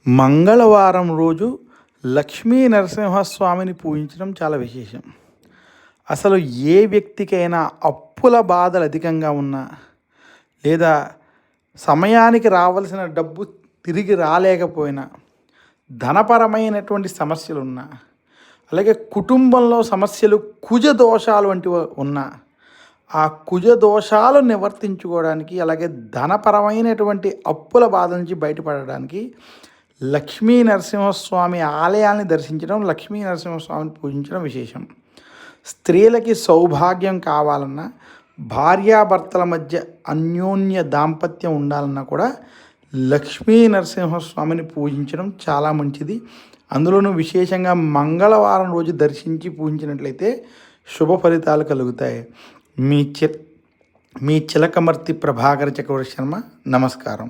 మంగళవారం రోజు లక్ష్మీ నరసింహస్వామిని పూజించడం చాలా విశేషం. అసలు ఏ వ్యక్తికైనా అప్పుల బాధలు అధికంగా ఉన్నా, లేదా సమయానికి రావాల్సిన డబ్బు తిరిగి రాలేకపోయినా, ధనపరమైనటువంటి సమస్యలున్నా, అలాగే కుటుంబంలో సమస్యలు కుజ దోషాలు వంటివి ఉన్నా, ఆ కుజ దోషాలు నివర్తించుకోవడానికి, అలాగే ధనపరమైనటువంటి అప్పుల బాధ నుంచి బయటపడడానికి లక్ష్మీ నరసింహస్వామి ఆలయాన్ని దర్శించడం, లక్ష్మీ నరసింహస్వామిని పూజించడం విశేషం. స్త్రీలకి సౌభాగ్యం కావాలన్నా, భార్యాభర్తల మధ్య అన్యోన్య దాంపత్యం ఉండాలన్నా కూడా లక్ష్మీ నరసింహస్వామిని పూజించడం చాలా మంచిది. అందులోనూ విశేషంగా మంగళవారం రోజు దర్శించి పూజించినట్లయితే శుభ ఫలితాలు కలుగుతాయి. మీ చిలకమర్తి ప్రభాకర చక్రవర్తి శర్మ. నమస్కారం.